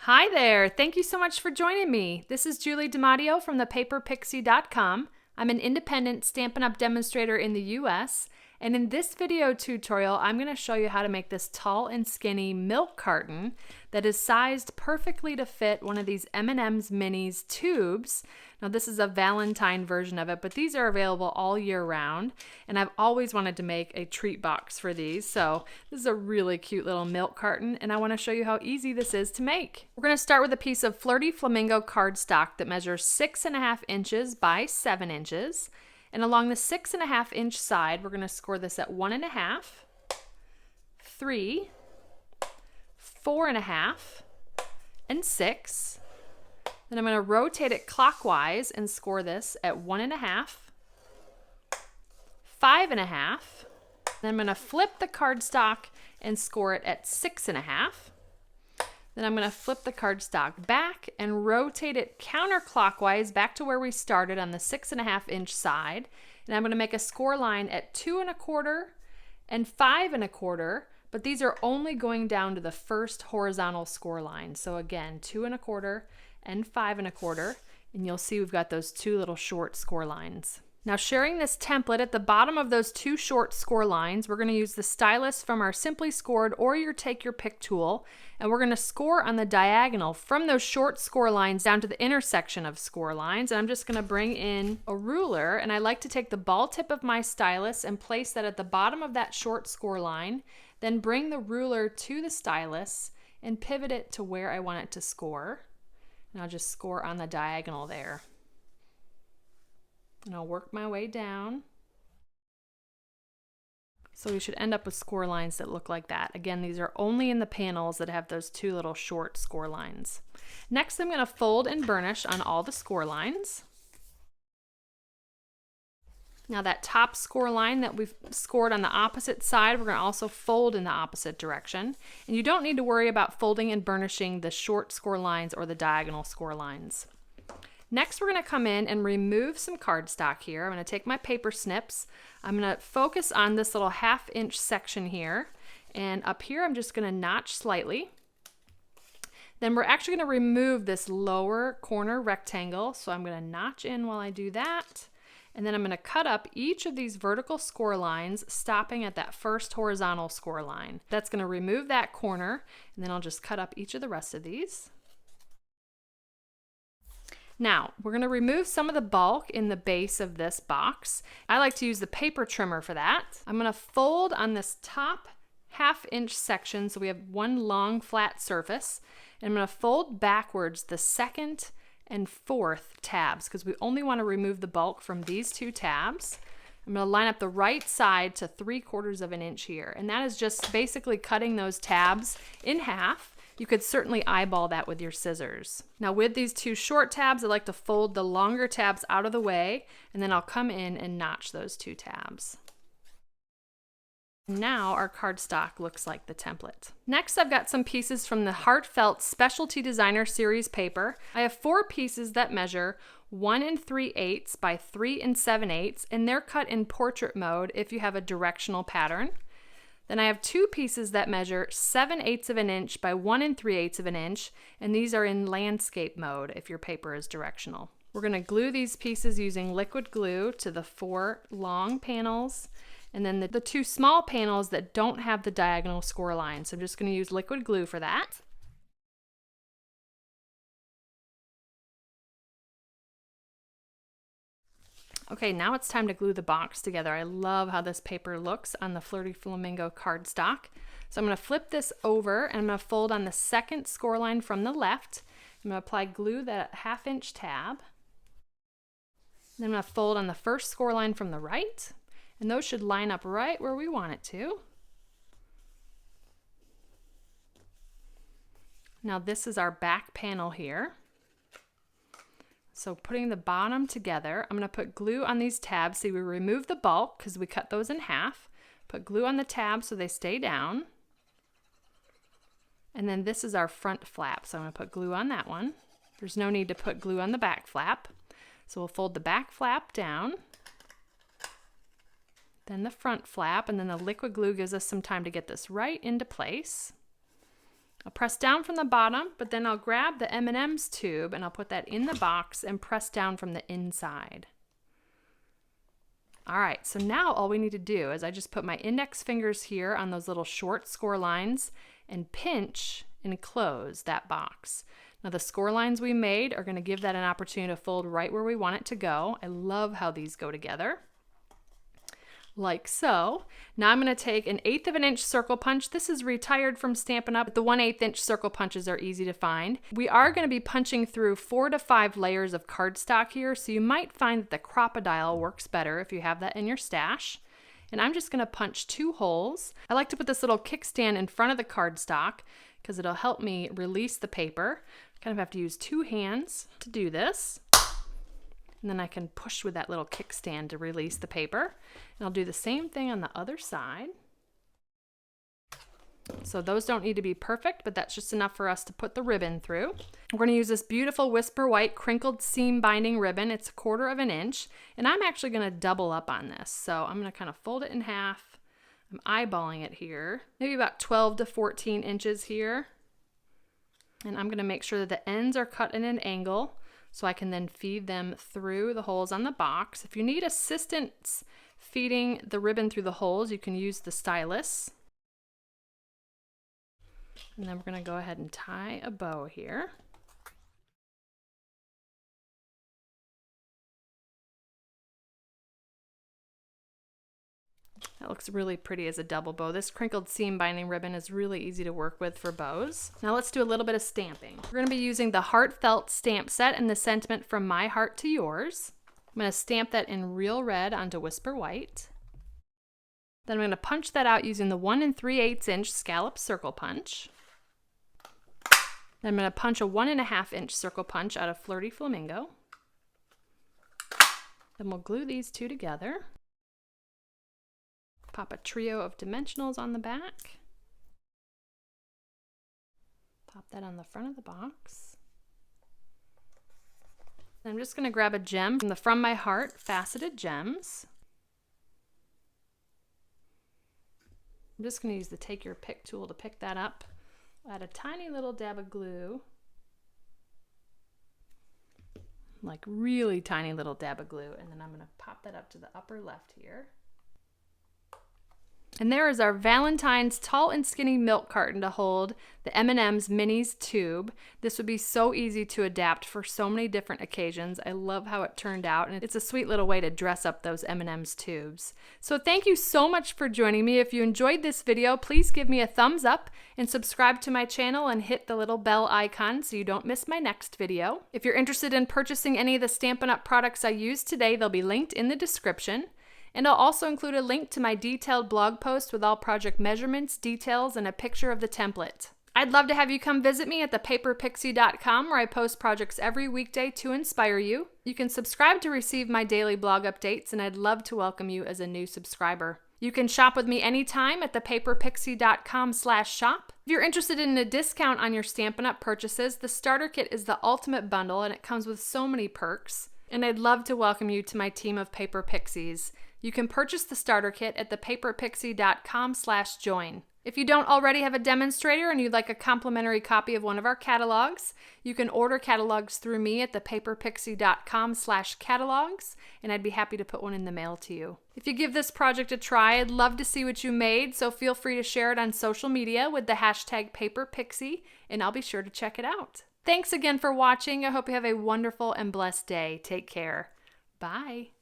Hi there! Thank you so much for joining me. This is Julie DiMatteo from thepaperpixie.com. I'm an independent Stampin' Up! Demonstrator in the US, and in this video tutorial, I'm going to show you how to make this tall and skinny milk carton that is sized perfectly to fit one of these M&Ms Minis tubes. Now this is a Valentine version of it, but these are available all year round, and I've always wanted to make a treat box for these, so this is a really cute little milk carton, and I want to show you how easy this is to make. We're going to start with a piece of Flirty Flamingo cardstock that measures 6.5 inches by 7 inches. And along the 6.5 inch side, we're going to score this at 1.5, 3, 4.5, and 6. Then I'm going to rotate it clockwise and score this at 1.5, 5.5. Then I'm going to flip the cardstock and score it at 6.5. Then I'm going to flip the cardstock back and rotate it counterclockwise back to where we started on the 6.5 inch side. And I'm going to make a score line at 2.25 and 5.25, but these are only going down to the first horizontal score line. So again, 2.25 and 5.25, and you'll see we've got those two little short score lines. Now, sharing this template at the bottom of those two short score lines, we're going to use the stylus from our Simply Scored or your Take Your Pick tool, and we're going to score on the diagonal from those short score lines down to the intersection of score lines. And I'm just going to bring in a ruler, and I like to take the ball tip of my stylus and place that at the bottom of that short score line, then bring the ruler to the stylus and pivot it to where I want it to score. And I'll just score on the diagonal there. And I'll work my way down. So we should end up with score lines that look like that. Again, these are only in the panels that have those two little short score lines. Next, I'm going to fold and burnish on all the score lines. Now that top score line that we've scored on the opposite side, we're going to also fold in the opposite direction. And you don't need to worry about folding and burnishing the short score lines or the diagonal score lines. Next, we're going to come in and remove some cardstock here. I'm going to take my paper snips. I'm going to focus on this little 1/2 inch section here. And up here, I'm just going to notch slightly. Then we're actually going to remove this lower corner rectangle. So I'm going to notch in while I do that. And then I'm going to cut up each of these vertical score lines, stopping at that first horizontal score line. That's going to remove that corner. And then I'll just cut up each of the rest of these. Now, we're going to remove some of the bulk in the base of this box. I like to use the paper trimmer for that. I'm going to fold on this top 1/2 inch section so we have one long flat surface. And I'm going to fold backwards the 2nd and 4th tabs because we only want to remove the bulk from these two tabs. I'm going to line up the right side to 3/4 inch here. And that is just basically cutting those tabs in half. You could certainly eyeball that with your scissors. Now with these two short tabs, I like to fold the longer tabs out of the way, and then I'll come in and notch those two tabs. Now our cardstock looks like the template. Next, I've got some pieces from the Heartfelt Specialty Designer Series paper. I have 4 pieces that measure 1 3/8 by 3 7/8, and they're cut in portrait mode if you have a directional pattern. Then I have 2 pieces that measure 7/8 inch by 1 3/8 inch, and these are in landscape mode if your paper is directional. We're going to glue these pieces using liquid glue to the 4 long panels, and then the 2 small panels that don't have the diagonal score line. So I'm just going to use liquid glue for that. Okay, now it's time to glue the box together. I love how this paper looks on the Flirty Flamingo cardstock. So I'm going to flip this over and I'm going to fold on the 2nd score line from the left. I'm going to apply glue that 1/2 inch tab. Then I'm going to fold on the 1st score line from the right. And those should line up right where we want it to. Now this is our back panel here. So putting the bottom together, I'm going to put glue on these tabs. See, we remove the bulk because we cut those in half. Put glue on the tabs so they stay down. And then this is our front flap. So I'm going to put glue on that one. There's no need to put glue on the back flap. So we'll fold the back flap down. Then the front flap, and then the liquid glue gives us some time to get this right into place. I'll press down from the bottom, but then I'll grab the M&Ms tube and I'll put that in the box and press down from the inside. All right, so now all we need to do is I just put my index fingers here on those little short score lines and pinch and close that box. Now the score lines we made are going to give that an opportunity to fold right where we want it to go. I love how these go together. Like so. Now I'm going to take an 1/8 of an inch circle punch. This is retired from Stampin' Up. The 1/8 inch circle punches are easy to find. We are going to be punching through 4 to 5 layers of cardstock here, so you might find that the crocodile works better if you have that in your stash. And I'm just going to punch 2 holes. I like to put this little kickstand in front of the cardstock because it'll help me release the paper. I kind of have to use 2 hands to do this. And then I can push with that little kickstand to release the paper. And I'll do the same thing on the other side. So those don't need to be perfect, but that's just enough for us to put the ribbon through. We're going to use this beautiful Whisper White crinkled seam binding ribbon. It's 1/4 of an inch. And I'm actually going to double up on this. So I'm going to kind of fold it in half. I'm eyeballing it here. Maybe about 12 to 14 inches here. And I'm going to make sure that the ends are cut at an angle, so I can then feed them through the holes on the box. If you need assistance feeding the ribbon through the holes, you can use the stylus. And then we're going to go ahead and tie a bow here. That looks really pretty as a double bow. This crinkled seam binding ribbon is really easy to work with for bows. Now let's do a little bit of stamping. We're going to be using the Heartfelt stamp set and the sentiment From My Heart to Yours. I'm going to stamp that in real red onto Whisper White. Then I'm going to punch that out using the 1 3/8 inch scallop circle punch. Then I'm going to punch a 1 1/2 inch circle punch out of Flirty Flamingo. Then we'll glue these two together. Pop a trio of dimensionals on the back. Pop that on the front of the box. And I'm just going to grab a gem from the From My Heart faceted gems. I'm just going to use the Take Your Pick tool to pick that up. Add a tiny little dab of glue. Like really tiny little dab of glue. And then I'm going to pop that up to the upper left here. And there is our Valentine's Tall and Skinny Milk Carton to hold the M&Ms Minis tube. This would be so easy to adapt for so many different occasions. I love how it turned out, and it's a sweet little way to dress up those M&Ms tubes. So thank you so much for joining me. If you enjoyed this video, please give me a thumbs up and subscribe to my channel and hit the little bell icon so you don't miss my next video. If you're interested in purchasing any of the Stampin' Up! Products I used today, they'll be linked in the description. And I'll also include a link to my detailed blog post with all project measurements, details, and a picture of the template. I'd love to have you come visit me at thepaperpixie.com, where I post projects every weekday to inspire you. You can subscribe to receive my daily blog updates, and I'd love to welcome you as a new subscriber. You can shop with me anytime at thepaperpixie.com/shop. If you're interested in a discount on your Stampin' Up! Purchases, the starter kit is the ultimate bundle, and it comes with so many perks. And I'd love to welcome you to my team of Paper Pixies. You can purchase the starter kit at thepaperpixie.com/join. If you don't already have a demonstrator and you'd like a complimentary copy of one of our catalogs, you can order catalogs through me at thepaperpixie.com/catalogs, and I'd be happy to put one in the mail to you. If you give this project a try, I'd love to see what you made, so feel free to share it on social media with the hashtag #PaperPixie, and I'll be sure to check it out. Thanks again for watching. I hope you have a wonderful and blessed day. Take care. Bye.